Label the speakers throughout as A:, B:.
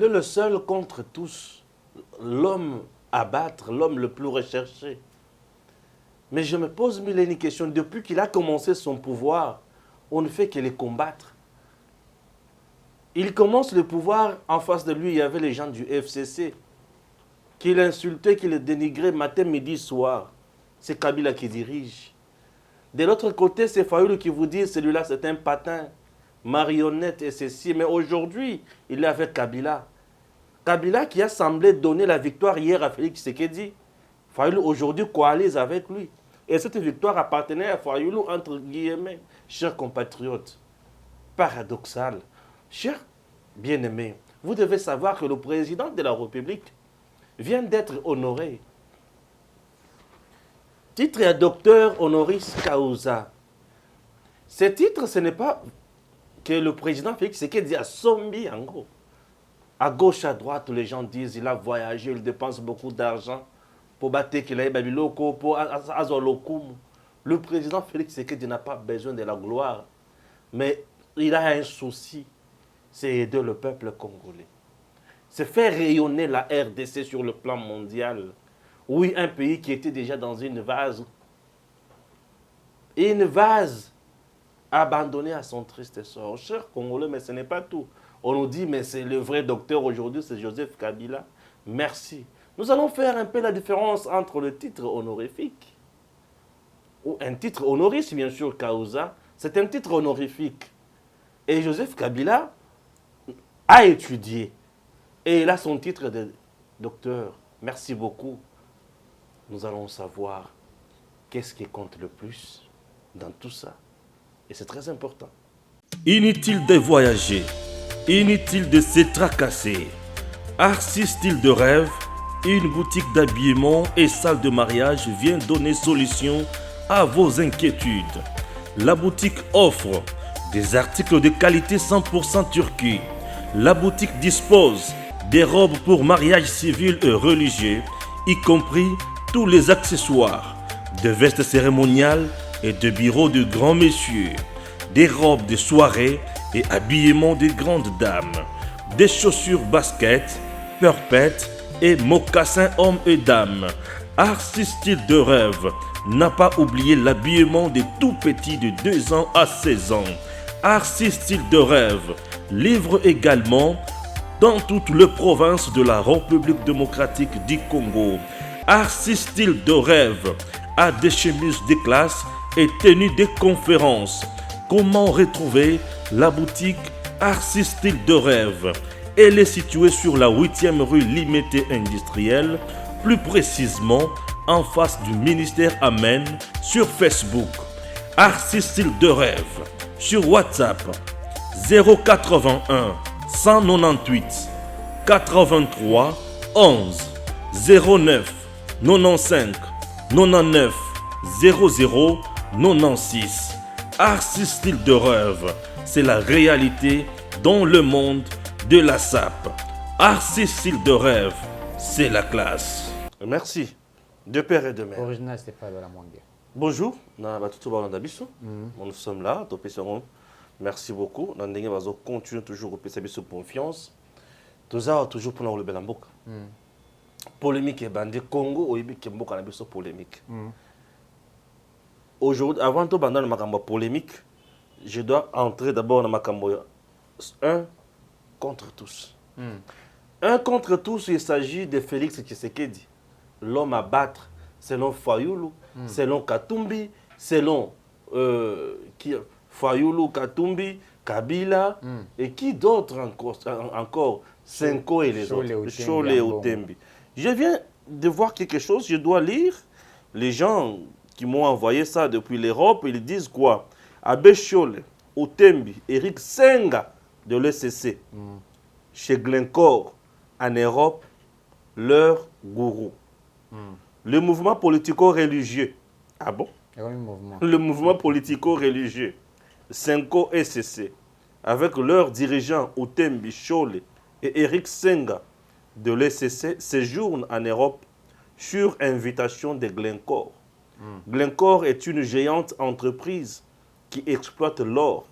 A: est le seul contre tous, l'homme à battre, l'homme le plus recherché. Mais je me pose mille et une questions. Depuis qu'il a commencé son pouvoir, on ne fait que les combattre. Il commence le pouvoir, en face de lui, il y avait les gens du FCC qui l'insultaient, qui le dénigraient matin, midi, soir. C'est Kabila qui dirige. De l'autre côté, c'est Fayoulou qui vous dit, celui-là c'est un patin, marionnette et ceci. Mais aujourd'hui, il est avec Kabila. Kabila qui a semblé donner la victoire hier à Félix Tshisekedi. Fayoulou aujourd'hui coalise avec lui. Et cette victoire appartenait à Fayoulou, entre guillemets, chers compatriotes. Paradoxal. Chers bien-aimés, vous devez savoir que le président de la République vient d'être honoré. Titre à docteur honoris causa. Ce titre, ce n'est pas que le président Félix Tshisekedi a sombi en gros. À gauche, à droite, les gens disent qu'il a voyagé, il dépense beaucoup d'argent pour battre qu'il a babiloko, pour azolokum. Le président Félix Tshisekedi n'a pas besoin de la gloire, mais il a un souci, c'est aider le peuple congolais. C'est faire rayonner la RDC sur le plan mondial. Oui, un pays qui était déjà dans une vase. Et une vase abandonnée à son triste sort. Cher Congolais, mais ce n'est pas tout. On nous dit, mais c'est le vrai docteur aujourd'hui, c'est Joseph Kabila. Merci. Nous allons faire un peu la différence entre le titre honorifique ou un titre honoris, bien sûr, causa. C'est un titre honorifique. Et Joseph Kabila a étudié. Et il a son titre de docteur. Merci beaucoup. Nous allons savoir qu'est-ce qui compte le plus dans tout ça. Et c'est très important.
B: Inutile de voyager, inutile de se tracasser. Arcis Style de Rêve, une boutique d'habillement et salle de mariage vient donner solution à vos inquiétudes. La boutique offre des articles de qualité 100% turquie. La boutique dispose des robes pour mariage civil et religieux, y compris tous les accessoires, de vestes cérémoniales et de bureaux de grands messieurs, des robes de soirée et habillements de grandes dames, des chaussures basket, purpette et mocassins hommes et dames. Arcis Style de Rêve n'a pas oublié l'habillement des tout petits de 2 ans à 16 ans. Arcis Style de Rêve livre également dans toutes les provinces de la République démocratique du Congo. Arcis Style de Rêve a des chemises de classe et tenues de conférences. Comment retrouver la boutique Arcis Style de Rêve? Elle est située sur la 8e rue Limité Industrielle, plus précisément en face du ministère Amen, sur Facebook. Arcis Style de Rêve, sur WhatsApp 081 198 83 11 09 95 99 00 96. Arcis Style de Rêve, c'est la réalité dans le monde de la SAP. Arcis Style de Rêve, c'est la classe.
A: Merci. De père et de mère.
C: Original, c'est pas de la mondiale.
A: Bonjour. Nous sommes là. Merci beaucoup. Nous continuons toujours au PCB confiance. Nous avons toujours pour le Belamboka. Polémique et bandé Congo, ou Mboka na polémique. Aujourd'hui, avant de bandana ma polémique, je dois entrer d'abord dans ma un contre tous. Un contre tous, il s'agit de Félix Tshisekedi, l'homme à battre selon Fayoulou, selon Katumbi, selon Fayoulou, Katumbi, Kabila, et qui d'autres encore Senko et les autres, Chole et Otembi. Je viens de voir quelque chose, je dois lire. Les gens qui m'ont envoyé ça depuis l'Europe, ils disent quoi? Abbé Chole, Otembi, Eric Senga de l'ECC, chez Glencore, en Europe, leur gourou. Le mouvement politico-religieux. Ah bon? Le mouvement politico-religieux, Senko ECC, avec leurs dirigeants Otembi, Chole et Eric Senga de l'ECC, séjournent en Europe sur invitation de Glencore. Glencore est une géante entreprise qui exploite l'or,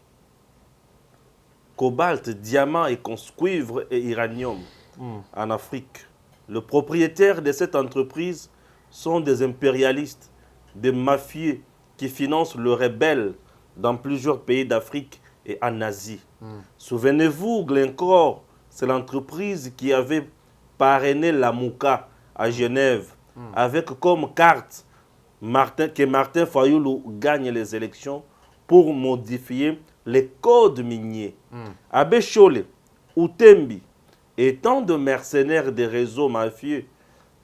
A: cobalt, diamant et cuivre et uranium. en Afrique. Le propriétaire de cette entreprise sont des impérialistes, des mafieux qui financent le rebelle dans plusieurs pays d'Afrique et en Asie. Souvenez-vous, Glencore, c'est l'entreprise qui avait parrainé la Mouka à Genève, avec comme carte que Martin Fayoulou gagne les élections pour modifier les codes miniers. Abbé Cholé, Outembi et tant de mercenaires des réseaux mafieux,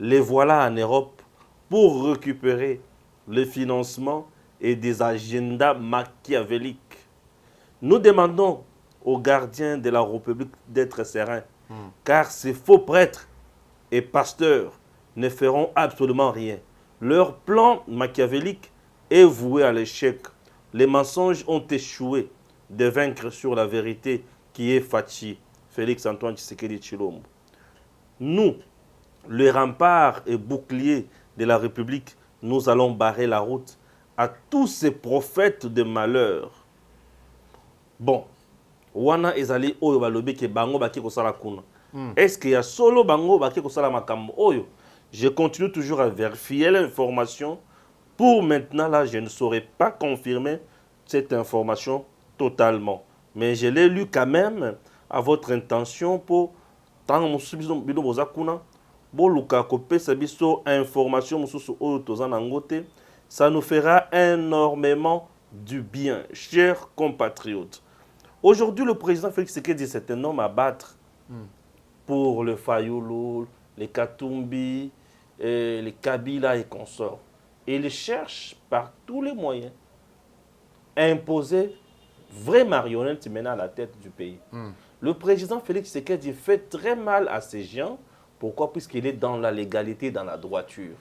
A: les voilà en Europe pour récupérer le financement et des agendas machiavéliques. Nous demandons aux gardiens de la République d'être sereins, car ces faux prêtres et pasteurs ne feront absolument rien. Leur plan machiavélique est voué à l'échec. Les mensonges ont échoué de vaincre sur la vérité qui est Fachi, Félix Antoine Tshisekedi Tshilombo. Nous, les remparts et boucliers de la République, nous allons barrer la route à tous ces prophètes de malheur. Bon, wana ezali oyo balobi ke bango baki kosala kuna. Est-ce qu'il y a solo bango baki kosala makambo oyo? Je continue toujours à vérifier l'information. Pour maintenant, là, je ne saurais pas confirmer cette information totalement. Mais je l'ai lu quand même à votre intention pour tant que bozakuna boluka kopesa biso information mususu oyo tozana ngote. Ça nous fera énormément du bien, chers compatriotes. Aujourd'hui, le président Félix Tshisekedi, c'est un homme à battre pour le Fayoulou, les Katumbi, les Kabila et consorts. Et il cherche par tous les moyens à imposer vraie marionnette maintenant à la tête du pays. Le président Félix Tshisekedi fait très mal à ces gens. Pourquoi? Puisqu'il est dans la légalité, dans la droiture.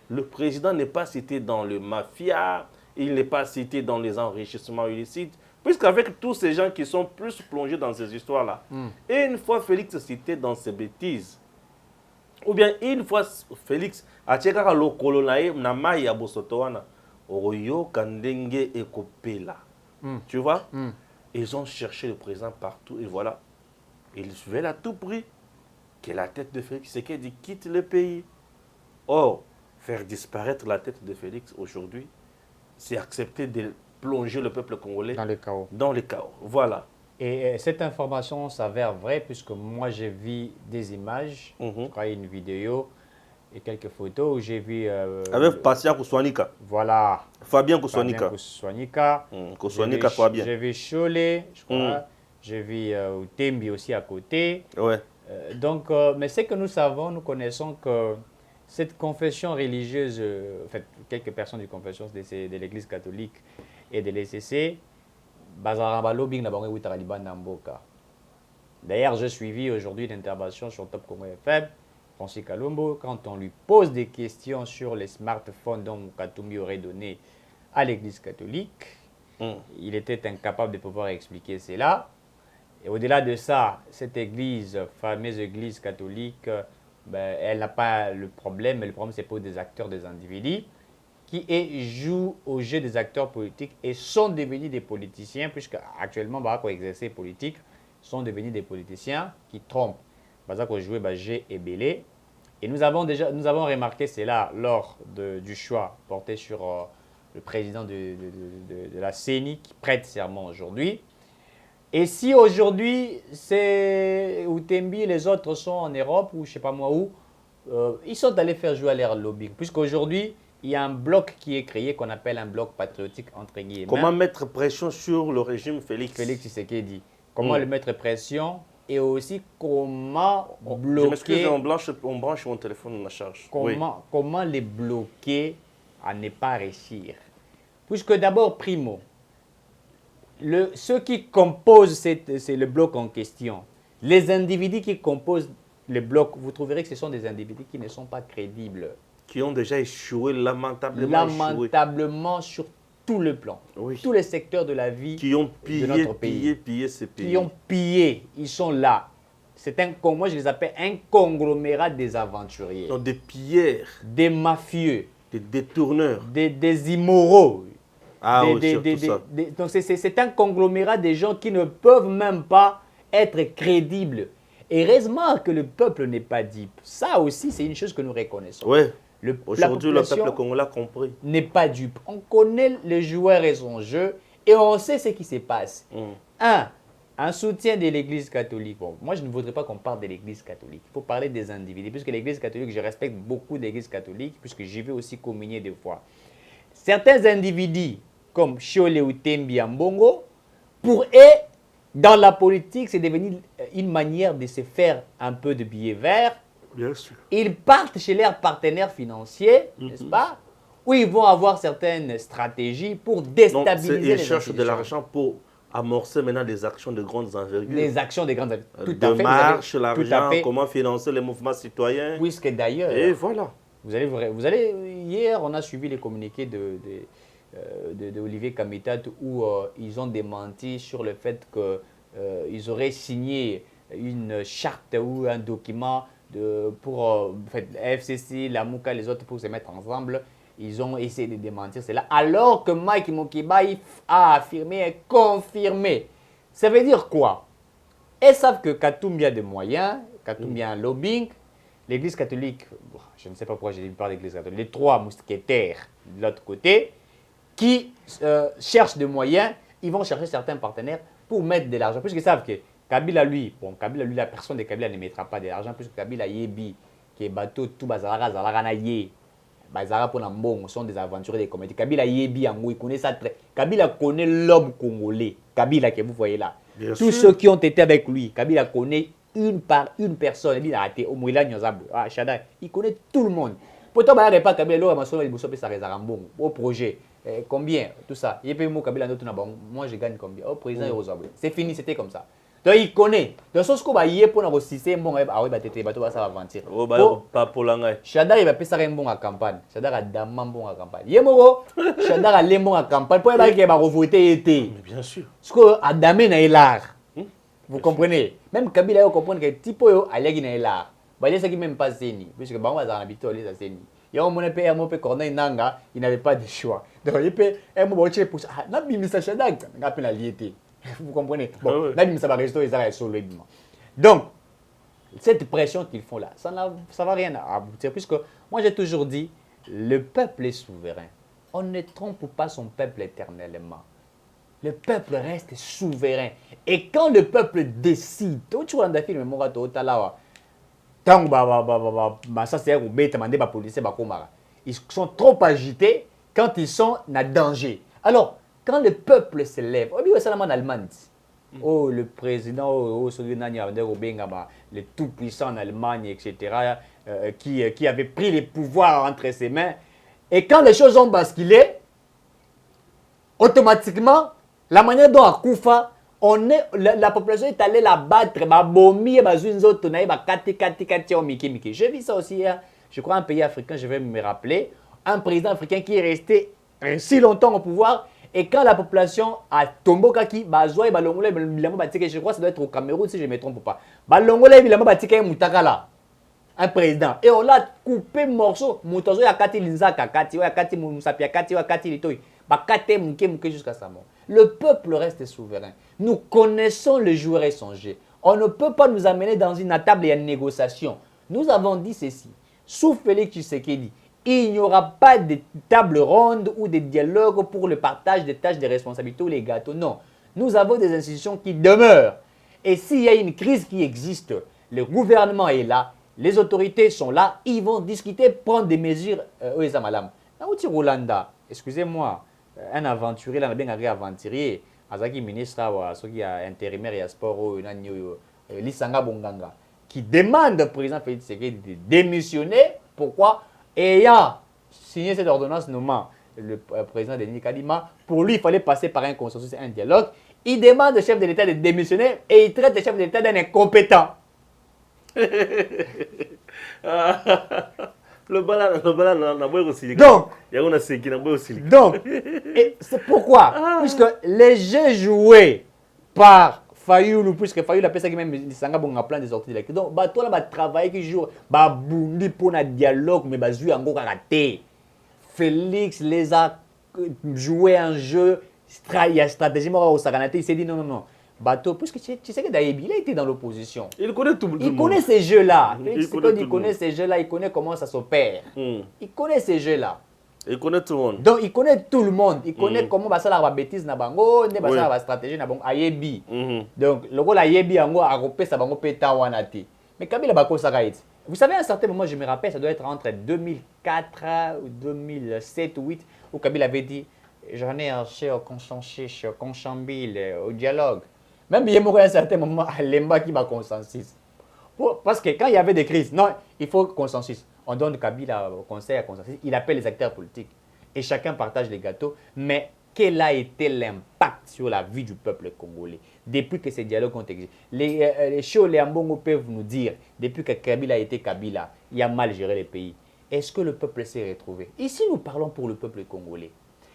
A: Le président n'est pas cité dans le mafia, il n'est pas cité dans les enrichissements illicites, puisqu'avec tous ces gens qui sont plus plongés dans ces histoires-là, et une fois Félix cité dans ces bêtises, ou bien une fois Félix a tchekaka lo kolonae na mai ya bosotoana, oyo kandenge ekopela. Tu vois? Ils ont cherché le président partout et voilà, ils veulent à tout prix que la tête de Félix Tshisekedi quitte le pays. Or, faire disparaître la tête de Félix aujourd'hui, c'est accepter de plonger le peuple congolais
C: dans le chaos.
A: Dans le chaos. Voilà.
C: Et cette information s'avère vraie puisque moi j'ai vu des images, je crois une vidéo et quelques photos où j'ai vu...
A: avec Passia Kouswanika.
C: Voilà.
A: Fabien Kouswanika.
C: Fabien Kouswanika.
A: Kouswanika, Fabien.
C: J'ai vu Cholé, je crois. J'ai vu Outembi aussi à côté.
A: Ouais.
C: Donc, mais ce que nous savons, nous connaissons que cette confession religieuse, en fait, quelques personnes du confession de l'Église catholique et de l'ECC, d'ailleurs, j'ai suivi aujourd'hui une intervention sur Top Congo FM, Francis Kalombo, quand on lui pose des questions sur les smartphones dont Katumbi aurait donné à l'Église catholique, il était incapable de pouvoir expliquer cela. Et au-delà de ça, cette église, fameuse église catholique, ben, elle n'a pas le problème, mais le problème c'est pour des acteurs, des individus qui jouent au jeu des acteurs politiques et sont devenus des politiciens, puisque actuellement, pour exercer politique, sont devenus des politiciens qui trompent. Parce qu'on jouait G et Bélé. Et nous avons remarqué cela lors du choix porté sur le président de la CENI qui prête serment aujourd'hui. Et si aujourd'hui, c'est Outembi et les autres sont en Europe ou je ne sais pas moi où, ils sont allés faire jouer à leur lobbying. Puisqu'aujourd'hui, il y a un bloc qui est créé qu'on appelle un bloc patriotique entre guillemets.
A: Comment mettre pression sur le régime Félix
C: Tshisekedi. Comment le mettre pression et aussi comment bloquer...
A: Je m'excuse, on branche mon téléphone à la charge.
C: Comment les bloquer à ne pas réussir. Puisque d'abord, primo, ceux qui composent c'est le bloc en question. Les individus qui composent le bloc, vous trouverez que ce sont des individus qui ne sont pas crédibles.
A: Qui ont déjà échoué, lamentablement
C: Lamentablement sur tout le plan.
A: Oui.
C: Tous les secteurs de la vie
A: qui ont
C: de notre pays.
A: pillé ces pays.
C: Qui ont pillé. Ils sont là. C'est moi je les appelle un conglomérat des aventuriers.
A: Donc des pilleurs.
C: Des mafieux.
A: Des détourneurs.
C: Des immoraux. Donc c'est un conglomérat des gens qui ne peuvent même pas être crédibles. Heureusement que le peuple n'est pas dupe. Ça aussi, c'est une chose que nous reconnaissons.
A: Oui.
C: La
A: Aujourd'hui, le
C: population
A: peuple congolais a compris.
C: n'est pas dupe. On connaît les joueurs et son jeu et on sait ce qui se passe. Un soutien de l'Église catholique. Bon, moi, je ne voudrais pas qu'on parle de l'Église catholique. Il faut parler des individus. Puisque l'Église catholique, je respecte beaucoup l'Église catholique, puisque j'y vais aussi communier des fois. Certains individus, comme Chiole ou Tembi Mbongo, pour eux, dans la politique, c'est devenu une manière de se faire un peu de billets verts.
A: Bien sûr.
C: Ils partent chez leurs partenaires financiers, n'est-ce pas, où ils vont avoir certaines stratégies pour déstabiliser les
A: Ils cherchent de
C: institutions.
A: l'argent pour amorcer maintenant des actions de grandes envergures.
C: Les actions des grandes
A: de marche, l'argent, comment financer les mouvements citoyens.
C: Puisque d'ailleurs,
A: Et voilà.
C: vous allez, hier, on a suivi les communiqués de Olivier Kamitat où ils ont démenti sur le fait qu'ils auraient signé une charte ou un document pour FCC, la MOUCA, les autres pour se mettre ensemble. Ils ont essayé de démentir cela. Alors que Mike Mokiba a affirmé et confirmé. Ça veut dire quoi? Ils savent que Katoumbi a des moyens, Katoumbi a un lobbying. L'Église catholique, je ne sais pas pourquoi j'ai parlé de l'Église catholique, les trois mousquetaires de l'autre côté, qui cherchent des moyens, ils vont chercher certains partenaires pour mettre de l'argent. Puisqu'ils savent que Kabila, lui, la personne de Kabila ne mettra pas de l'argent, puisque Kabila Yebi, qui est bateau, tout bazara, zalagana ye, bazara pour l'ambon, sont des aventuriers des comédies. Kabila Yebi, il connaît ça très. Kabila connaît l'homme congolais. Kabila, que vous voyez là.
A: Bien
C: Tous
A: sûr.
C: ceux qui ont été avec lui, Kabila connaît une par une personne. Il a raté au Moïla Nyozab, Shaddai. Il connaît tout le monde. Pourtant, il n'y a pas Kabila, il y a au projet. Combien? Tout ça. Il paye Kabila, moi je gagne combien? Au président, c'est fini, c'était comme ça. Donc il connaît. De ce qu'on y est pour nous c'est bon, ça va mentir.
A: Oh, bah, pas pour l'anglais.
C: Shaddai il va faire un bon à campagne. Shaddai a damant bon à campagne. Yemoro, Shaddai a les bon à campagne. Pour qu'il va revoter été.
A: Mais bien sûr.
C: Ce que Adamé n'a l'art. Vous comprenez? Même Kabila il comprend que tipo yo alagi n'a l'art. Bah il qui même pas zeni puisque bah on va habiter les zeni. Il y a un mon père mon père Corneille Nanga, il n'avait pas de choix. Donc il peut un mot boché pour ça. Na bimisa Shaddai n'a pas la liété. Vous comprenez? Bon, là, ça va rester solidement. Donc, cette pression qu'ils font là, ça ne va rien aboutir. Puisque moi, j'ai toujours dit, le peuple est souverain. On ne trompe pas son peuple éternellement. Le peuple reste souverain. Et quand le peuple décide, tu vois dans le film, ils sont trop agités quand ils sont en danger. Alors, quand le peuple se lève, en Allemagne, oh, le président, le tout-puissant en Allemagne, etc., qui avait pris les pouvoirs entre ses mains, et quand les choses ont basculé, automatiquement, la manière dont à Koufa, la population est allée la battre, j'ai vu ça aussi, hein. Je crois un pays africain, je vais me rappeler, un président africain qui est resté si longtemps au pouvoir. Et quand la population a tombé, je crois que ça doit être au Cameroun si je ne me trompe pas. Un président. Et on l'a coupé morceau. Jusqu'à sa mort. Le peuple reste souverain. Nous connaissons le joueur et son jeu. On ne peut pas nous amener dans une table et une négociation. Nous avons dit ceci. Sous Félix Tshisekedi, il n'y aura pas de table ronde ou de dialogue pour le partage des tâches, des responsabilités ou les gâteaux. Non. Nous avons des institutions qui demeurent. Et s'il y a une crise qui existe, le gouvernement est là, les autorités sont là, ils vont discuter, prendre des mesures. Excusez-moi, un aventurier, là, bien un aventurier, Azaki ministre, ceux qui a intérimaire et sport, Lisanga Bonganga, qui demande au président Félix Tshisekedi de démissionner. Pourquoi? Ayant signé cette ordonnance nommant le président Denis Kadima, pour lui, il fallait passer par un consensus et un dialogue. Il demande au chef de l'État de démissionner et il traite le chef de l'État d'un incompétent. Donc, c'est pourquoi, puisque les jeux joués par Fayoulou, puisque Fayoulou appelle ça même Lisanga bon plein des sorties de la crise. Donc, toi là, travailler qui joue, bundi pour un dialogue, mais jouer en gros raté. Félix les a joué un jeu, il y a stratégie au Saganate, il s'est dit non, bateau, puisque tu sais que Dayebi, il a été dans l'opposition.
A: Il connaît tout le monde.
C: Il connaît ces jeux-là.
A: Il
C: connaît ces jeux-là, il connaît comment ça s'opère. Il connaît ces jeux-là.
A: Il connaît tout le monde.
C: Donc, il connaît tout le monde. Il connaît comment ça la bêtise na bango, ne basa la stratégie na bango ayebi. Donc, le rôle ayebi ango a repé sa bango peta wanati. Mais Kabila bako sakaiti. Vous savez, à un certain moment, je me rappelle, ça doit être entre 2004 ou 2007 ou 2008, où Kabila avait dit j'en ai acheté au consensus, au conchambile, au dialogue. Même il y a un certain moment, à Lemba qui va consensus. Parce que quand il y avait des crises, non, il faut consensus. On donne Kabila au conseil à consensus, il appelle les acteurs politiques. Et chacun partage les gâteaux. Mais quel a été l'impact sur la vie du peuple congolais depuis que ces dialogues ont existé? Les Chos, les Ambongo peuvent nous dire, depuis que Kabila a été Kabila, il a mal géré les pays. Est-ce que le peuple s'est retrouvé? Ici, nous parlons pour le peuple congolais.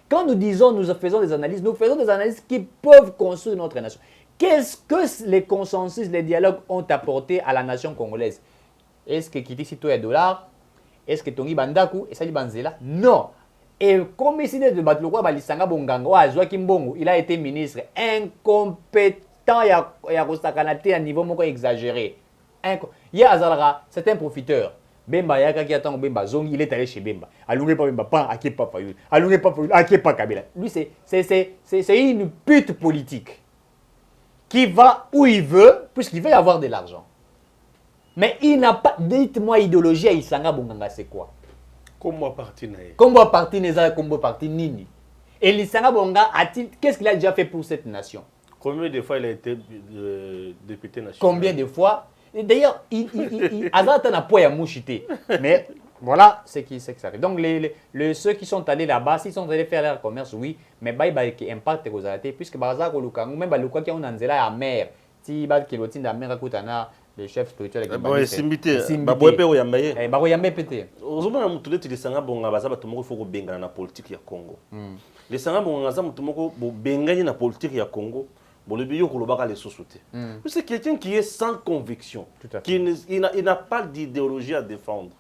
C: Quand nous disons, nous faisons des analyses qui peuvent construire notre nation. Qu'est-ce que les consensus, les dialogues ont apporté à la nation congolaise? Est-ce que Kiti Sito est dollar? Est-ce que Tongi Bandaku et Sali Banzela? Non. Et comme ici de Batlokwa Balisanga Bongango, Joachim Bongo, il a été ministre incompétent et à Kostakanate à niveau moko exagéré. Il y a Azalra, c'est un profiteur. Bemba Yaka qui attend Bemba Zongi, il est allé chez Bemba. Alungé pas Bemba, pas Akepa Fayou. Alungé pas Fayou, Akepa Kabila. Lui, c'est une pute politique qui va où il veut, puisqu'il veut avoir de l'argent. Mais il n'a pas. Dites-moi, idéologie à Isanga Bonganga, c'est quoi?
A: Comment parti naïe?
C: Comment parti Neza, comment parti Nini? Et l'Isanga Bonga a-t-il. Qu'est-ce qu'il a déjà fait pour cette nation?
A: Combien de fois il a été député national?
C: Combien de fois? D'ailleurs, Azata n'a pas à mouchiter. Mais voilà ce qui s'arrive. Donc, ceux qui sont allés là-bas, s'ils sont allés faire leur commerce, oui, mais il qui impacte aux arrêtés, puisque Bazar ou Lukangu, même Luka qui ont un zéla à mer, si Bad Kilotin à mer à Koutana, le chef spirituel avec
A: Bah, Simbité. Bah, Boepé ou Yambaye.
C: Bah, Yambaye pété.
A: Ozoma na mutu leti lisanga bonga baza bato moko foko bengana na politique ya Congo. Lisanga bonga za mutu moko bo bengani na politique ya Congo. Bon, le bio kolobaka les sociétés. C'est quelqu'un qui est sans conviction. Il n'a pas d'idéologie à défendre.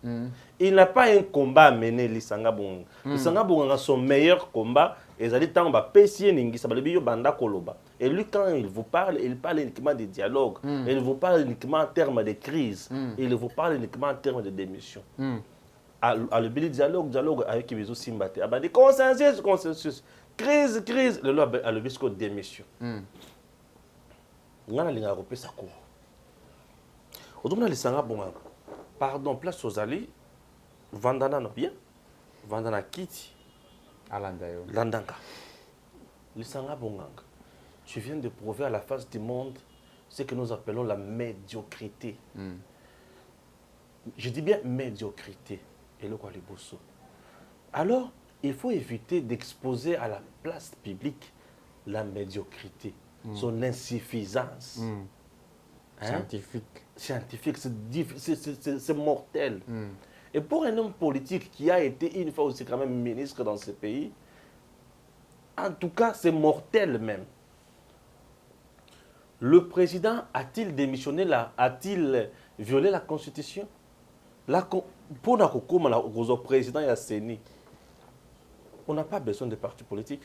A: Il n'a pas un combat à mener, Lisanga Bonga. Lisanga Bonga, son meilleur combat, et ça dit tant ba pesier ningi ça le bio banda koloba. Et lui quand il vous parle, il parle uniquement de dialogue. Il vous parle uniquement en termes de crise. Il vous parle uniquement en termes de démission. À le dialogue avec Ibizo Simbate. Ah bah des consensus. Crise. Le loi a le bisco démission. On a linga repé sa cour. Aujourd'hui, Lisanga Bonga. Pardon, place aux alliés. Vandana non bien. Vandana Kiti. Landanga. Lisanga Bonga. Tu viens de prouver à la face du monde ce que nous appelons la médiocrité. Je dis bien médiocrité. Et le quoi les bosso. Alors, il faut éviter d'exposer à la place publique la médiocrité, son insuffisance. Scientifique, c'est mortel. Et pour un homme politique qui a été une fois aussi quand même ministre dans ce pays, en tout cas, c'est mortel même. Le président a-t-il démissionné là? A-t-il violé la Constitution? Pour le président et CENI, on n'a pas besoin de parti politique.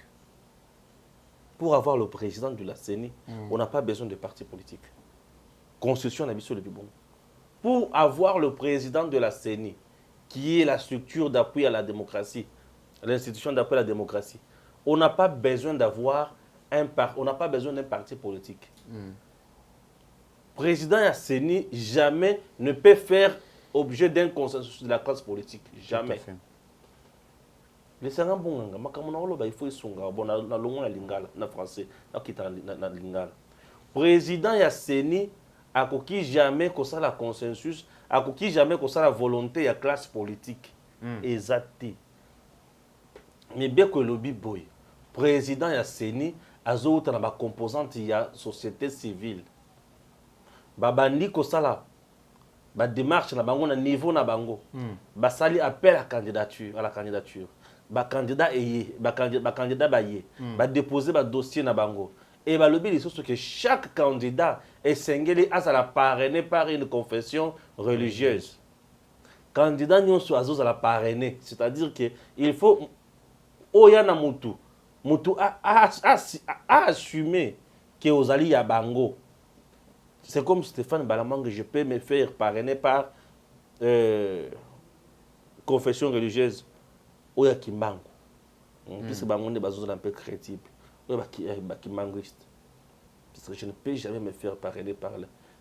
A: Pour avoir le président de la CENI, on n'a pas besoin de parti politique. Constitution n'a le bon. Pour avoir le président de la CENI, qui est la structure d'appui à la démocratie, l'institution d'appui à la démocratie, on n'a pas besoin d'avoir on n'a pas besoin d'un parti politique. Président de la CENI jamais ne peut faire objet d'un consensus de la classe politique. Jamais. Les Sangam Bonganga, il faut y bon na longo na lingala na français na kita na lingala. Président ya CENI a koki jamais ko ça la consensus, a koki jamais ko ça la volonté ya classe politique. Exacté. Mais bien que lobby boy, président ya CENI azo ta na ba composante ya société civile. Babandi ko ça la ba démarche na bango na niveau na bango. Ba sali appel à la candidature. Candidat va déposer un dossier na bango et le but c'est que chaque candidat est singulier à la parrainé par une confession religieuse. Candidat n'y a la parrainé, c'est-à-dire que il faut oyana mutu a assumé que Ozali ya bango. C'est comme Stéphane Balamang que je peux me faire parrainer par confession religieuse. Oya Kimbango. Puisque bango ne bazos un peu crédible. Oya Kimbanguiste. Parce que je ne peux jamais me faire parrainer par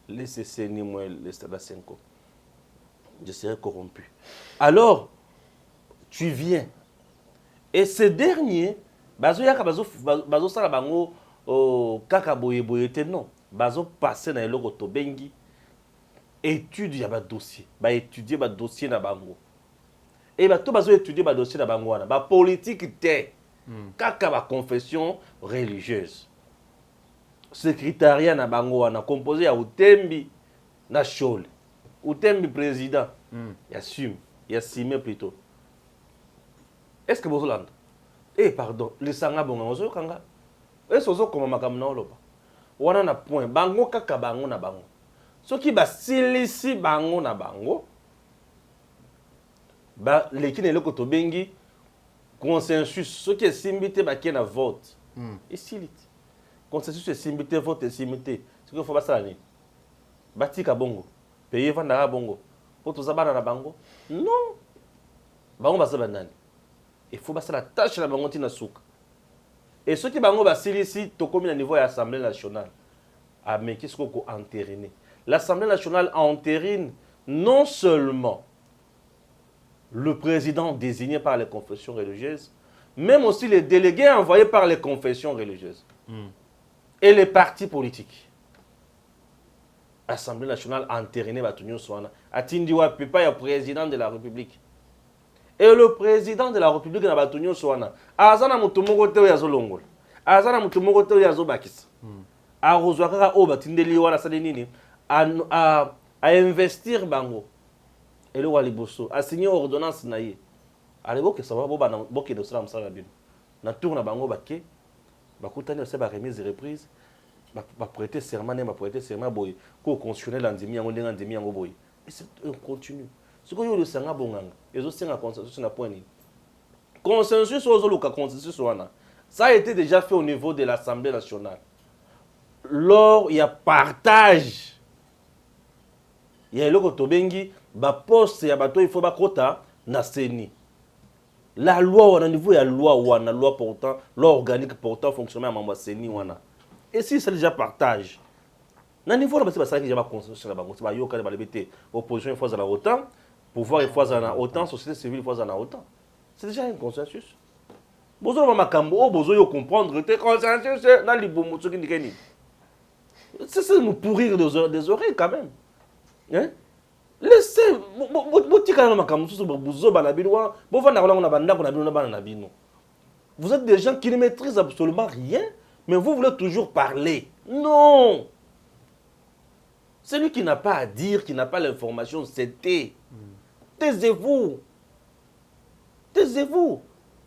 A: les CC ni moi les Stade 5. Je serai corrompu. Alors, tu viens. Et ces derniers, bazo sala bango kaka boye boye te non. Bazo passer na eloko to bengi étude ya ba dossier. Ba étudier ba dossier na bango. Et ba to bazo étudier ba dossier na bango wana. Ba politique te. Kaka ba confession religieuse. Secrétariat na bango wana composé ya Utembi na Chole. Utembi président. Il assume, il assume plutôt. Est-ce que vous l'entendez? Eh pardon, le sanga bonga ozo kanga. Est-ce ozo koma makamna oloba? Wana na point bango kaka bango na bango. Soki ba silisi bango na bango. Ba lekine leko to bengi consensus soki esimbite ba na vote. Et silite. Consensus esimbite vote esimbite. Ce qu'il faut pas ça ni. Batika bongo. Payer vandara bongo. Pour tout ça na bango. Non. Bango ba nani. Il faut passer la tâche la bango tina souka. Et ceux qui bango basili ici to comme au niveau de l'Assemblée nationale. Ah mais qu'est-ce qu'on a entériné? L'Assemblée nationale entérine non seulement le président désigné par les confessions religieuses, même aussi les délégués envoyés par les confessions religieuses. Et les partis politiques. L'Assemblée nationale entérinée Batunyo Swana. Atindiwa Pipa est président de la République. Et le président de la République na Batunyo Swana. Azana mutumoko te yazo longol. Azana mutumoko te yazo bakisa. A rozwaka o batindeli wana sale nini a investir bango. Et le waliboso a signé ordonnance na ye. Alebo que ça va boke de sala msala bino. Na tourna bango baké. Bakutani ose ba remise et reprise. Ba prêter serment ba prêter serment boy ko constitutionnel andimi yango ndenga andimi yango boy. Et c'est un continu. Ce que yo sanga bonganga ezo senga consensus na point ni. Consensus ozoluka consensus wana. Ça a été déjà fait au niveau de l'Assemblée nationale. Lors il y a partage. Il y a loko tobengi ba poste ya bato il faut ba kota na seni. La loi wana niveau ya loi portant loi organique portant fonctionnement à mambo seni wana. Et si c'est déjà partage. Na niveau là c'est ça qui déjà consensus na bango, c'est ba yo ka ba lebete opposition il faut à la OTAN. Pouvoir il faut à autant, société civile il faut à autant. C'est déjà un consensus. Bozo ma makambo, bozo yo comprendre que consensus dans les boumou qui ndikeni. C'est nous pourrir des oreilles quand même. Hein? Laissez botika na makambo so bozo bana binwa, bo vanda ko na banda ko na bino na bana na bino. Vous êtes des gens qui ne maîtrisent absolument rien, mais vous voulez toujours parler. Non. Celui qui n'a pas à dire, qui n'a pas l'information, c'était taisez-vous. Taisez-vous.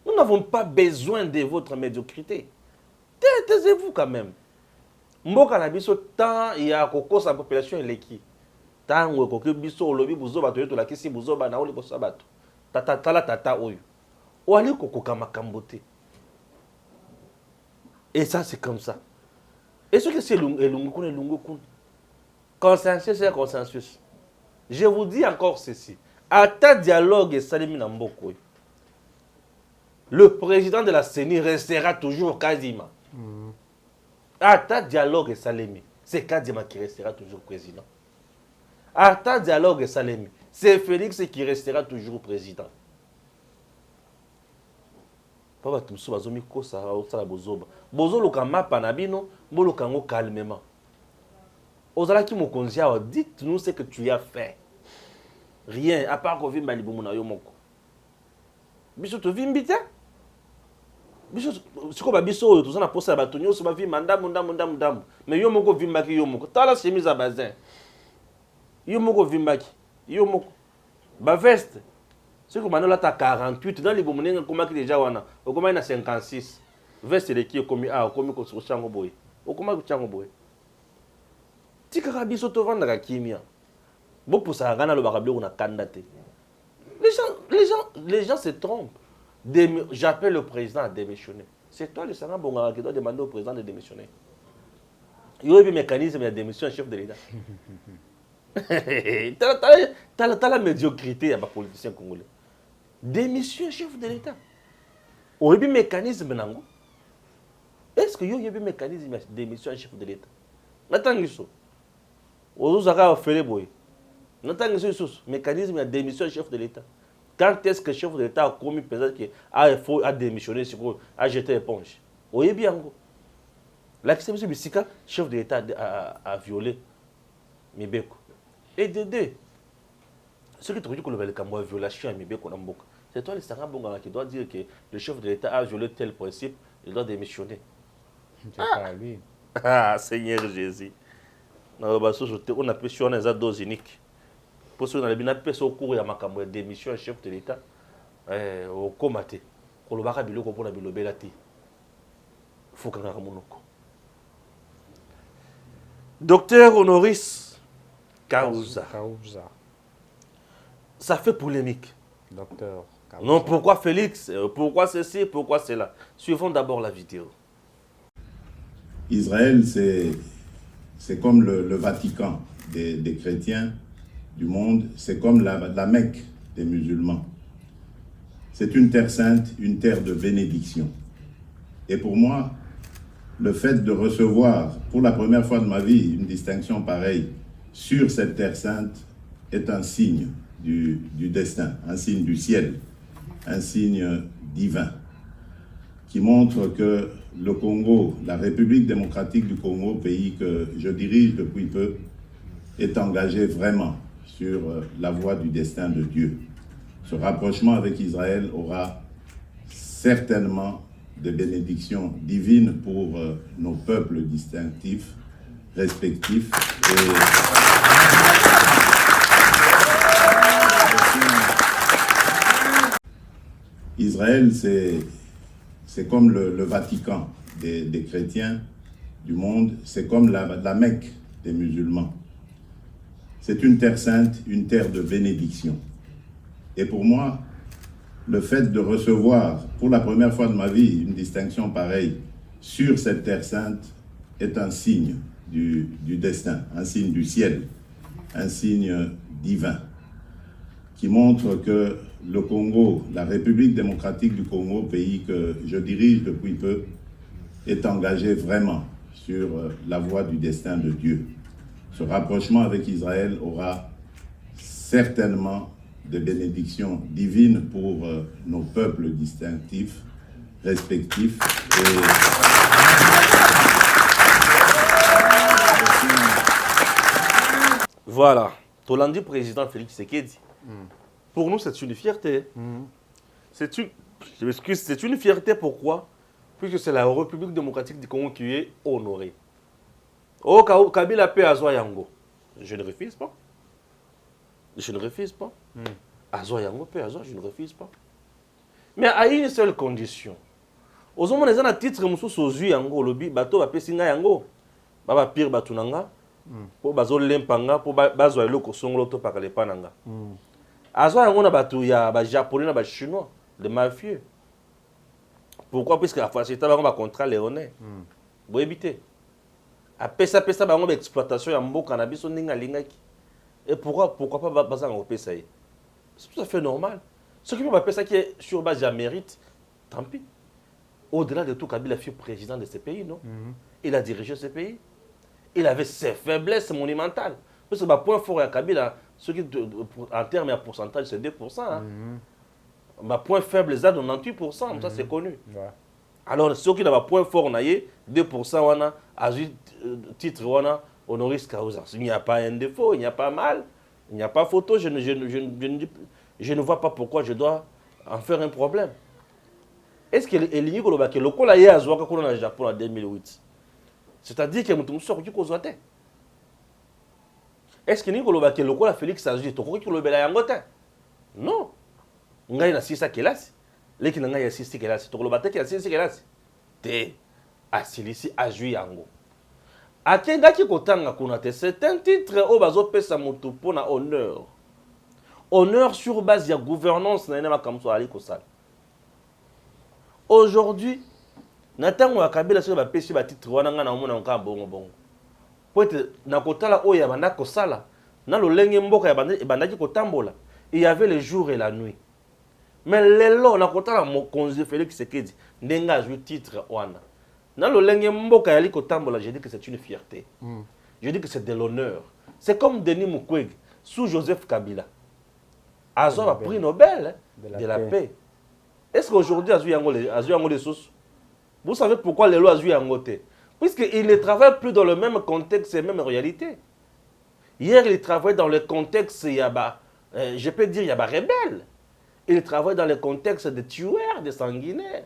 A: Nous n'avons pas besoin de votre médiocrité. Taisez-vous quand même. Mboka na biso tant il y a koko sa population eleki. Tant ngo koko biso lobi buzo bato yeto la kisi buzo ba na oli bosa bato. Tata oyo. Oali koko kama kambote. Et ça c'est comme ça. Et ce que c'est lungu kun. Consensus c'est consensus. Je vous dis encore ceci. À ta dialogue et Salimi Namboko, le président de la CENI restera toujours Kadima. À ta dialogue et Salimi, c'est Kadima qui restera toujours président. À ta dialogue et Salimi, c'est Félix qui restera toujours président. Papa Tumsu bazomi ko sa osala bozoba. Bozolo kama panabino, bolo kango calmement. Ozalaki mokonzi awa, dites-nous ce que tu as fait. Rien, à part qu'on vit Malibumuna Yomoko. Biso to vimbite. Biso siko ba biso to zana posa ba tonyo so ba vi mandam. Mais Yomoko vimbaki Yomoko. Tala chemise à bazin. Yomoko vimbaki. Yomoko. Ba veste. C'est comme là ta 48 dans les bomunenga komaki déjà wana. Okoma na 56. Veste de qui komi komi ko so chango boy. Okoma ko chango boy. Tika biso to vanda kimia. Les gens se trompent. J'appelle le président à démissionner. C'est toi le Sanga Bongara qui doit demander au président de démissionner. Il y a un mécanisme de démission chef de l'État. T'as la médiocrité à ma politicien congolais. Démission chef de l'État. Il y a un mécanisme. Est-ce qu'il y a un mécanisme de démission chef de l'État? N'attends ça. Aux autres, fait les boys. N'attends ça. Mécanisme de démission chef de l'État. Quand est-ce que le chef de l'État a commis peut-être qu'il a démissionné, a jeté l'éponge? Oui, bien. Là, c'est M. Bissika, chef de l'État, a violé Mibeko. Et de deux, ceux qui te disent que le Cambodge a violation à Mibeko, c'est toi, le Sarabonga, qui doit dire que le chef de l'État a violé tel principe, il doit démissionner.
C: C'est pas lui.
A: Ah, Seigneur Jésus. On a pu sur une dose unique. Pour ceux qui ont pu au cours de la démission du chef de l'État, au comité, pour le barabilo, pour la bilobelati. Il faut qu'on ait un monoko. Docteur Honoris Causa. Ça fait polémique.
C: Docteur Causa.
A: Non, pourquoi Félix? Pourquoi ceci? Pourquoi cela? Suivons d'abord la vidéo.
D: Israël, c'est comme le Vatican des chrétiens du monde, c'est comme la Mecque des musulmans. C'est une terre sainte, une terre de bénédiction. Et pour moi, le fait de recevoir pour la première fois de ma vie une distinction pareille sur cette terre sainte est un signe du destin, un signe du ciel, un signe divin qui montre que le Congo, la République démocratique du Congo, pays que je dirige depuis peu, est engagé vraiment sur la voie du destin de Dieu. Ce rapprochement avec Israël aura certainement des bénédictions divines pour nos peuples distinctifs, respectifs. Israël, c'est comme le Vatican des chrétiens du monde, c'est comme la Mecque des musulmans. C'est une terre sainte, une terre de bénédiction. Et pour moi, le fait de recevoir pour la première fois de ma vie une distinction pareille sur cette terre sainte est un signe du destin, un signe du ciel, un signe divin qui montre que le Congo, la République démocratique du Congo, pays que je dirige depuis peu, est engagé vraiment sur la voie du destin de Dieu. Ce rapprochement avec Israël aura certainement des bénédictions divines pour nos peuples distinctifs, respectifs.
A: Voilà. Tolandi président Félix Tshisekedi. Pour nous, c'est une fierté. Je m'excuse, c'est une fierté. Pourquoi? Puisque c'est la République démocratique du Congo qui est honorée. Oh, Kabila paix à Yango. Je ne refuse pas. Je ne refuse pas. Yango paix à je ne refuse pas. Mais à une seule condition. Aux hommes, les gens à titre, Moussou Sozu Yango, Lobi, Bato, Bapesinga Yango, Baba Pire Batunanga, pour Bazo Lempanga, pour Bazo Eloko Songlo, to Pakale Pananga. Yango na Batu, il y a Japonais, il y a Chinois, des mafieux. Pourquoi? Puisque la facilité va contrat léonais. Vous évitez. A pesa ba ngombe exploitation ya mboka na biso ndinga lingaki. Et pourquoi pas baza ngombe pesa yi? C'est tout à fait normal. Ce qui peut pesa qui est sur base de mérite, tant pis. Au-delà de tout, Kabila fut président de ce pays, non? Il a dirigé ce pays. Il avait ses faiblesses monumentales. Parce que le point fort à Kabila, ce qui en termes de pourcentage, c'est 2%. Hein. Le point faible, c'est 98%, ça c'est connu. Ouais. Alors, ceux qui n'ont pas point fort, 2%, à titre, Honoris Causa. Il n'y a pas un défaut, il n'y a pas mal, il n'y a pas photo. Je ne vois pas pourquoi je dois en faire un problème. Est-ce que le col a eu à Zouaka au Japon en 2008? C'est-à-dire que nous sommes du Kozoate. Est-ce que le col a Félix Azui, tu crois que le Bela Yangote? Non. Il y a 6 kilasi. Les qui n'ont pas 6 kilasi. Tu crois que 6 kilasi? Te asilisi Azui Yango. Akendaki Kotanga Konate, c'est un titre au bazo pesa moto pour na honneur. Honneur sur base de la gouvernance na nema kamso ali kosala. Aujourd'hui, Nathan Wakabila sur ba pesi ba titre wana nga na mona nka bongo bongo. po ete na kotala oyo ya banda kosala na lolenge mboka ebandaki kotambola. Il y avait le jour et la nuit. Mais lelo na kotala mokonzi Félix Tshisekedi ndenga azwi titre wana. Na lolenge mboka yali kotambola, je dis que c'est une fierté. Je dis que c'est de l'honneur. C'est comme Denis Mukwege sous Joseph Kabila. Azwa prix Nobel de la paix. Est-ce qu'aujourd'hui azwi yango les sources? Vous savez pourquoi les lois azwi yango te? Puisqu'il ne travaille plus dans le même contexte et même réalité. Hier, il travaille dans le contexte, je peux dire, il y a des rebelles. Il travaille dans le contexte de tueurs, de sanguinaires.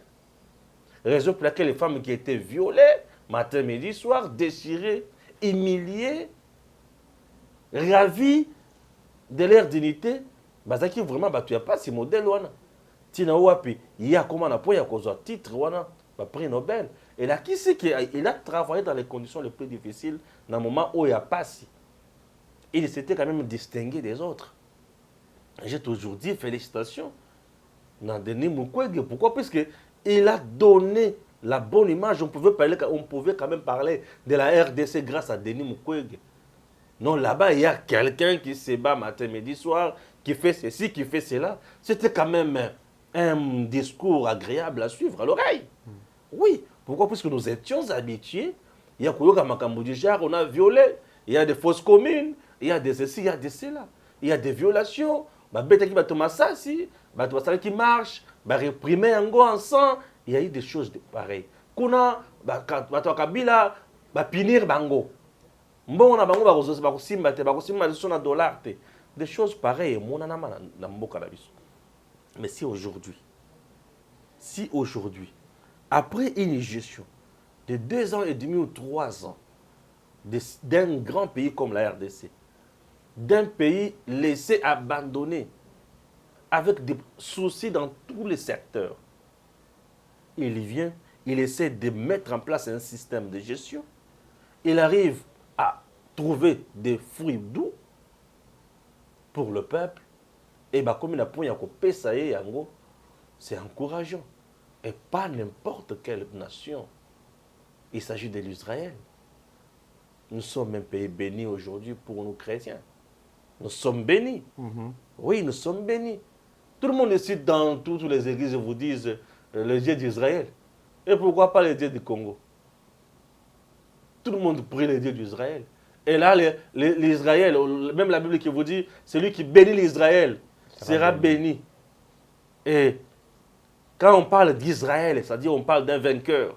A: Raison pour laquelle les femmes qui étaient violées, matin, midi, soir, déchirées, humiliées, ravies de leur dignité, bazaki vraiment tu n'as pas ce modèle. Tina wapi, il y a comment on a pu avoir titre, prix Nobel. Et là, qui c'est qu'il a travaillé dans les conditions les plus difficiles, dans le moment où il n'y a pas si. Il s'était quand même distingué des autres. J'ai toujours dit félicitations dans Denis Mukwege. Pourquoi? Parce qu'il a donné la bonne image. On pouvait quand même parler de la RDC grâce à Denis Mukwege. Non, là-bas, il y a quelqu'un qui se bat matin, midi, soir, qui fait ceci, qui fait cela. C'était quand même un discours agréable à suivre à l'oreille. Oui. Pourquoi? Parce que nous étions habitués. Il y a Koyoka Makambo du genre, on a violé. Il y a des fausses communes. Il y a des ceci, il y a des cela. Il y a des violations. Bête qui va tomber ça, si. Ça qui marche. Réprimer en go en sang. Il y a eu des choses pareilles. Kuna, Kabila, pinir bango. Bon, on a bango, des choses pareilles. Mais si aujourd'hui, après une gestion de 2 ans et demi ou 3 ans d'un grand pays comme la RDC, d'un pays laissé abandonné, avec des soucis dans tous les secteurs, il vient, il essaie de mettre en place un système de gestion, il arrive à trouver des fruits doux pour le peuple, et comme il a point c'est encourageant. Et pas n'importe quelle nation. Il s'agit de l'Israël. Nous sommes un pays béni aujourd'hui pour nous chrétiens. Nous sommes bénis. Oui, nous sommes bénis. Tout le monde ici, dans toutes les églises, vous disent le Dieu d'Israël. Et pourquoi pas le Dieu du Congo? Tout le monde prie le Dieu d'Israël. Et là, l'Israël, même la Bible qui vous dit, celui qui bénit l'Israël sera béni. Et quand on parle d'Israël, c'est-à-dire on parle d'un vainqueur.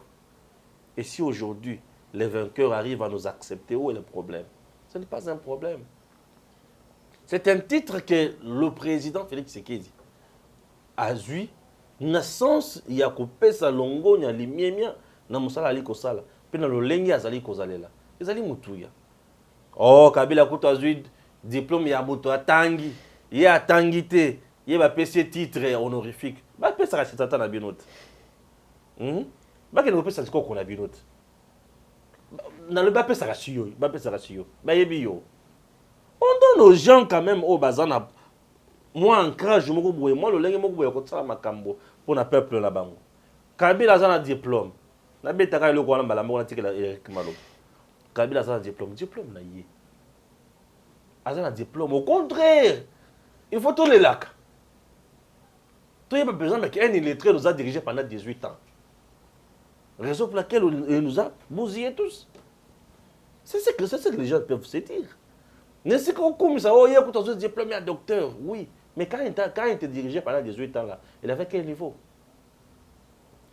A: Et si aujourd'hui, les vainqueurs arrivent à nous accepter, où est le problème? Ce n'est pas un problème. C'est un titre que le président Félix Tshisekedi a eu. Naissance, il y a coupé sa longo, il y a l'imiemia, na musala ali kosala. Puis dans le lengi azali kozalela. Ezali mutuya. Oh, Kabila kuto azui diplôme ya mutu atangi. Il a tangité. Il va passer titre honorifique. Bah pesa ka sitata na binote. Bah que ne pesa ko ko na binote. Na le ba pesa ka siyo, ba pesa ka siyo. Ba yebi yo. On donne aux gens quand même au bazana. Moi en crage moko boye, moi le lenge moko boye ko tsala makambo pour na peuple la bango. Kabila azana diplôme. Na beta ka eloko wana mbala moko na tikela Eric Malo. Kabila azana diplôme na yé. Azana diplôme au contraire. Il faut tourner là. Il n'y a pas besoin qu'un illettré nous a dirigé pendant 18 ans. Raison pour laquelle il nous a bousillés tous. C'est ce que les gens peuvent se dire. Mais c'est comme ça, il y a un diplôme à docteur, oui. Mais quand il était dirigé pendant 18 ans, là, il avait quel niveau?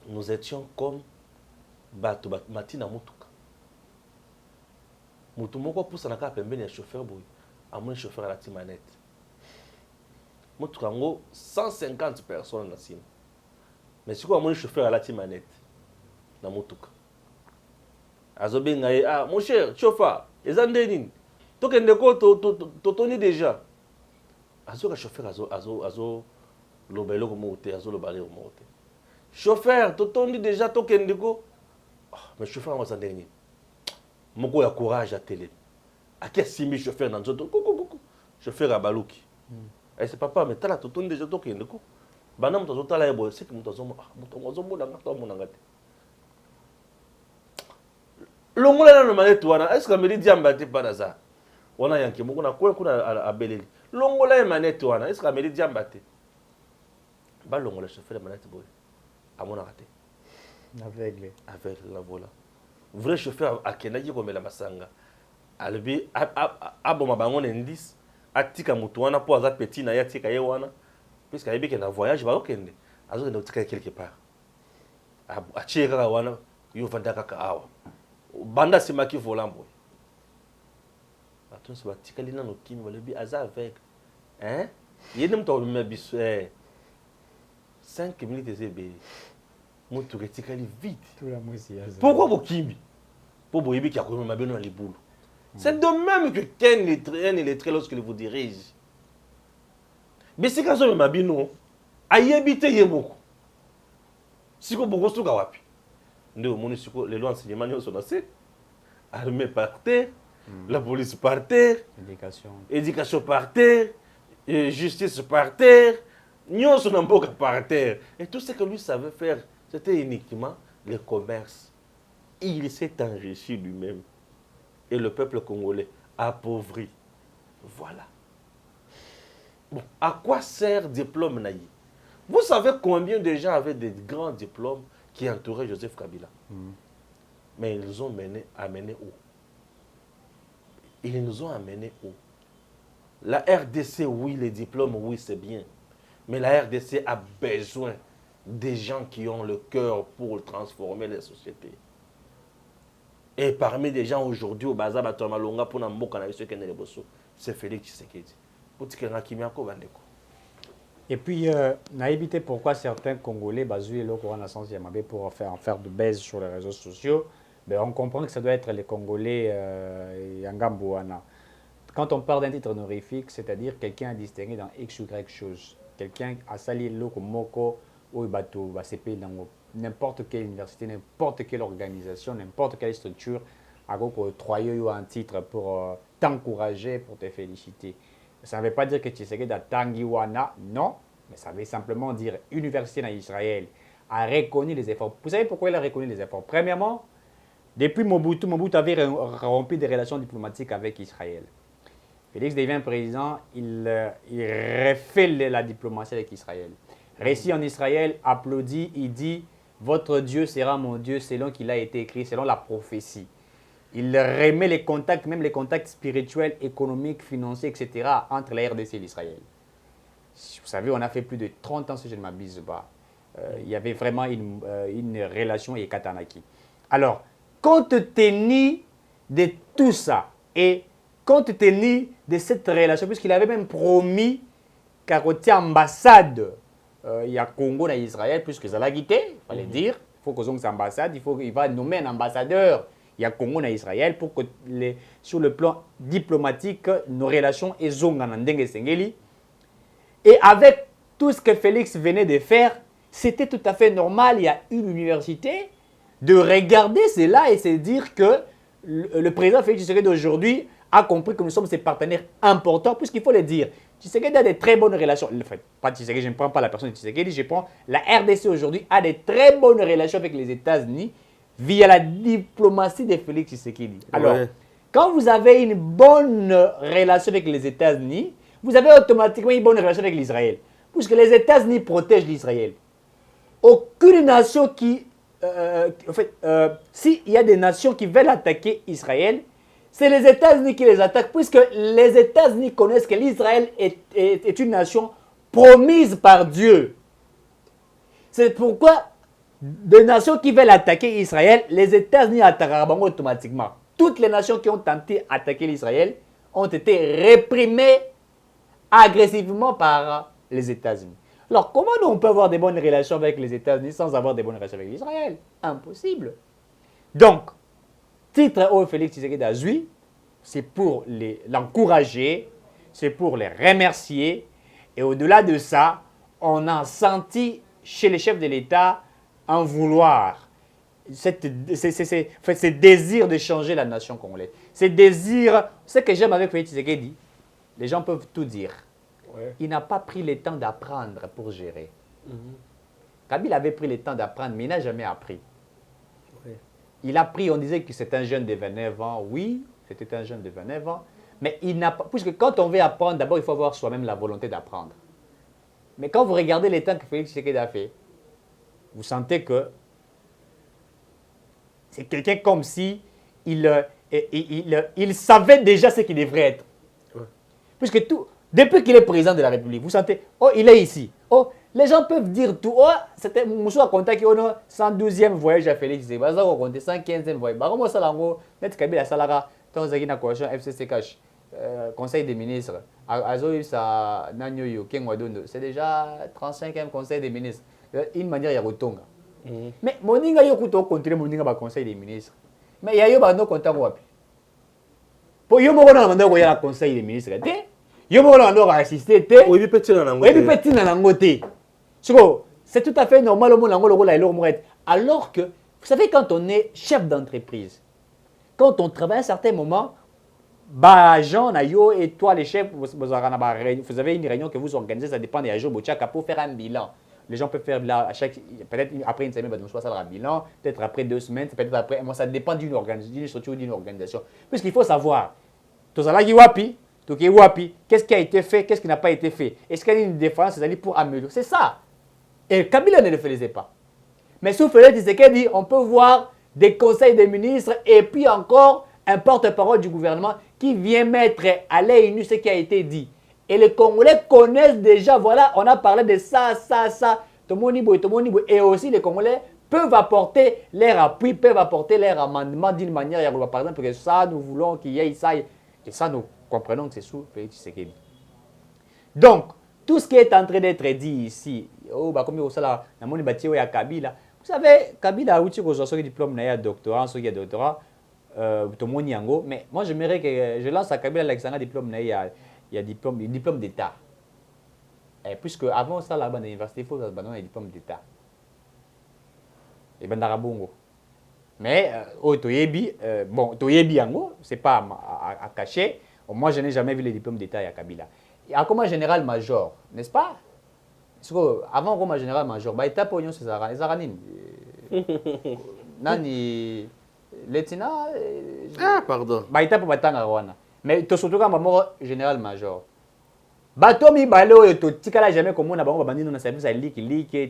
A: Nous étions comme Matina Moutuka. Moutumoko pousse à un chauffeur, à mon chauffeur à la timanette. 150 personnes dans le. Mais si vous chauffeur à la timanette, dans Moutuka. Ah, mon cher, chauffeur, les andénines, tu as déjà. Azo chauffeur, azo lobelo comme monté, azo lobale comme monté. Chauffeur, tu as déjà, tu as mais chauffeur, moi, andénine. Mon a courage à télé. À qui est-ce chauffeur dans le chauffeur à Balouki. Et c'est papa, mais tu as tout déjà toqué. Banam to zota la c'est que muto zomo ngata. longola na manette wana est-ce que Amélie Diamba te par hasard wana yanke moko na kwa kuna abeleli longola ya manette wana est-ce que Amélie Diamba te ba longola chauffeur de manette boy amona raté
C: aveugle
A: la voilà vrai chauffeur akendaki komela masanga alobi aboma bango na indice atika mutu wana po aza petit na ye atika ye wana puisque ayebi ke na voyage bakokende azokende kotika quelque part atie kaka wana yo vanda kaka awa banda asimaki volant boye bato nyonso batikali nano kimi balobi aza avec ye nde moto akomema biso 5 minutes eza ebele motuka etikali vide pourquoi bokimbi mpo boyebi ki akomema bino na libulu. C'est de même que qu'un illettré lorsqu'il vous dirige. Mais c'est quand je m'abino, ayebite yemoko. Siko bogosu kawapi. Ndio moni siko les lois enseignement nyo sont assez. Armée par terre, la police par terre, éducation par terre, justice par terre, nyo sont mboka par terre. Et tout ce que lui savait faire, c'était uniquement le commerce. Il s'est enrichi lui-même. Et le peuple congolais appauvri. Voilà. Bon, à quoi sert diplôme naïf? Vous savez combien de gens avaient des grands diplômes qui entouraient Joseph Kabila? Mais ils nous ont amené où? Ils nous ont amené où? La RDC, oui, les diplômes, oui, c'est bien. Mais la RDC a besoin des gens qui ont le cœur pour transformer les sociétés. Et parmi des gens aujourd'hui au Baza Batomalonga pour Namboka na biso kende bosso, c'est Félix Tshisekedi. Pour tikanga kimiako bandeko.
C: Et puis n'a évité pourquoi certains Congolais basés le courant naissance Yamabé pour en faire de baise sur les réseaux sociaux. Ben, on comprend que ça doit être les Congolais Yangambouana. Quand on parle d'un titre honorifique, c'est-à-dire quelqu'un a distingué dans X ou Y chose. Quelqu'un a sali le moko ou bateau va s'épayer dans n'importe quelle université, n'importe quelle organisation, n'importe quelle structure, à octroyer un titre pour t'encourager, pour te féliciter. Ça ne veut pas dire que tu sais que dans Tangiwana, non, mais ça veut simplement dire université en Israël a reconnu les efforts. Vous savez pourquoi il a reconnu les efforts? Premièrement, depuis Mobutu avait rompu des relations diplomatiques avec Israël. Félix devient président, il refait la diplomatie avec Israël. Récit en Israël, applaudit, il dit « Votre Dieu sera mon Dieu selon qu'il a été écrit, selon la prophétie ». Il remet les contacts, même les contacts spirituels, économiques, financiers, etc. entre la RDC et l'Israël. Vous savez, on a fait plus de 30 ans, si je ne m'abuse pas. Il y avait vraiment une relation et katanaki. Alors, compte tenu de tout ça, et compte tenu de cette relation, puisqu'il avait même promis qu'à côté ambassade, il y a Congo et Israël, puisque ça l'a quitté, il fallait dire, il faut qu'ils aient une ambassade, il va nommer un ambassadeur, il y a Congo et Israël, pour que sur le plan diplomatique, nos relations soient en Sengeli. Et avec tout ce que Félix venait de faire, c'était tout à fait normal, il y a une université, de regarder cela et se dire que le président Félix Tshisekedi d'aujourd'hui a compris que nous sommes ses partenaires importants, puisqu'il faut le dire. Tshisekedi a de très bonnes relations. Enfin, pas Tshisekedi, je ne prends pas la personne de Tshisekedi, je prends la RDC aujourd'hui a de très bonnes relations avec les États-Unis via la diplomatie de Félix Tshisekedi. Alors, quand vous avez une bonne relation avec les États-Unis, vous avez automatiquement une bonne relation avec l'Israël, puisque les États-Unis protègent l'Israël. Aucune nation qui... s'il y a des nations qui veulent attaquer Israël, c'est les États-Unis qui les attaquent, puisque les États-Unis connaissent que l'Israël est une nation promise par Dieu. C'est pourquoi des nations qui veulent attaquer Israël, les États-Unis attaqueront automatiquement. Toutes les nations qui ont tenté d'attaquer l'Israël ont été réprimées agressivement par les États-Unis. Alors, comment on peut avoir des bonnes relations avec les États-Unis sans avoir des bonnes relations avec l'Israël? Impossible. Donc, titre au Félix Tshisekedi Azui, c'est pour l'encourager, c'est pour les remercier. Et au-delà de ça, on a senti chez les chefs de l'État un vouloir, ce désir de changer la nation congolaise. Ce désir, ce que j'aime avec Félix Tshisekedi, les gens peuvent tout dire. Ouais. Il n'a pas pris le temps d'apprendre pour gérer. Kabila avait pris le temps d'apprendre, mais il n'a jamais appris. Ouais. il a pris, on disait que c'est un jeune de 29 ans. Oui, c'était un jeune de 29 ans. Mais il n'a pas, puisque quand on veut apprendre, d'abord, il faut avoir soi-même la volonté d'apprendre. Mais quand vous regardez les temps que Félix Tshisekedi a fait, vous sentez que c'est quelqu'un comme si il savait déjà ce qu'il devrait être.
A: Ouais.
C: Puisque depuis qu'il est président de la République, vous sentez, oh, il est ici. Oh, les gens peuvent dire tout. Oh, c'était Moussa Konta qui a 112e voyage à Félix Tshisekedi. Baza ko compter 115e voyage. Bah comment ça lango net Kabila Salara dans une coalition FCC cash conseil des ministres. Azoï ça nanyo yo Kengwadondo. C'est déjà 35e conseil des ministres. Une manière ya rotonga. Mais moninga yo kuto continuer moninga ba conseil des ministres. Mais ya yo ba no konta wapi. Po yo mo na manda ko ya conseil des ministres. Yo mo na ndo assister te.
A: Oui, petit na nango.
C: Oui, petit na nango te. C'est tout à fait normal au monde alors que, vous savez, quand on est chef d'entreprise, quand on travaille à un certain moment, bah, Jean, Nayo et toi, les chefs, vous avez une réunion que vous organisez, ça dépend des jours, pour faire un bilan. Les gens peuvent faire peut-être après une semaine, soit ça un bilan, peut-être après 2 semaines, peut-être après un mois, ça dépend d'une structure ou d'une organisation. Puisqu'il faut savoir, tout ça là, qu'est-ce qui a été fait, qu'est-ce qui n'a pas été fait. Est-ce qu'il y a une différence, c'est-à-dire pour améliorer. C'est ça. Et Kabila ne le faisait pas. Mais sous Félix Tshisekedi, on peut voir des conseils des ministres et puis encore un porte-parole du gouvernement qui vient mettre à l'œil nu ce qui a été dit. Et les Congolais connaissent déjà, voilà, on a parlé de ça. Et aussi les Congolais peuvent apporter leur appui, peuvent apporter leur amendement d'une manière, par exemple, que ça, nous voulons qu'il y ait ça. Et ça, nous comprenons que c'est sous Félix Tshisekedi. Donc, tout ce qui est en train d'être dit ici, vous savez, Kabila a eu un diplôme de doctorat, mais moi j'aimerais que je lance à Kabila un diplôme, il y a diplôme d'État. Puisque avant ça, là-bas, à l'université, il faut avoir un diplôme d'État. Et ben d'Arabongo. Mais, bon, c'est pas à cacher. Moi, je n'ai jamais vu les diplômes d'État à Kabila. Et comme général-major, n'est-ce pas? Avant comme général-major, bah étape oignon c'est ça, Zaranine. Nani Letina.
A: Ah, pardon.
C: Bah étape batanga wana. Mais to surtout quand mort général-major. Batomi balo yo to tikala jamais comme on a bango bandino na service à lique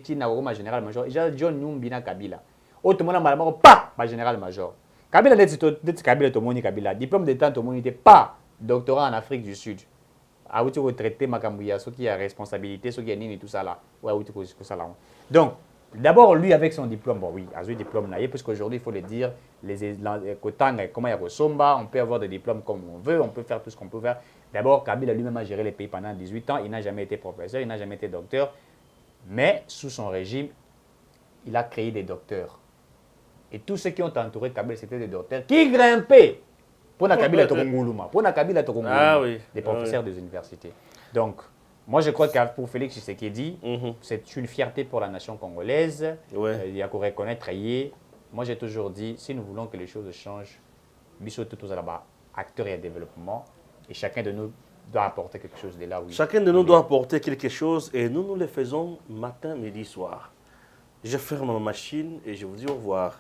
C: tina comme général-major. John Numbina Kabila. Autre monde mort pas ba général-major. Kabila net Kabila to moni Kabila. Diplôme d'état to moni pas doctorat en Afrique du Sud. Ah oui, tu vas traiter Makambouya, ce qui a responsabilité, ce qui a nini tout ça là. Ouais, oui, tu ça là. Donc, d'abord, lui avec son diplôme, bon oui, il a eu diplôme naïe, parce qu'aujourd'hui, il faut le dire, comment il y a Somba, on peut avoir des diplômes comme on veut, on peut faire tout ce qu'on peut faire. D'abord, Kabila lui-même a géré les pays pendant 18 ans, il n'a jamais été professeur, il n'a jamais été docteur, mais sous son régime, il a créé des docteurs. Et tous ceux qui ont entouré Kabila, c'était des docteurs qui grimpaient. Pour Kabila des professeurs des universités. Donc, moi je crois que pour Félix Tshisekedi, c'est une fierté pour la nation congolaise. Il y a qu'à reconnaître. Moi j'ai toujours dit, si nous voulons que les choses changent, Bissot tous là-bas, acteurs et développement, et chacun de nous doit apporter quelque chose de là. Oui.
A: Chacun de nous doit apporter quelque chose et nous le faisons matin, midi, soir. Je ferme ma machine et je vous dis au revoir.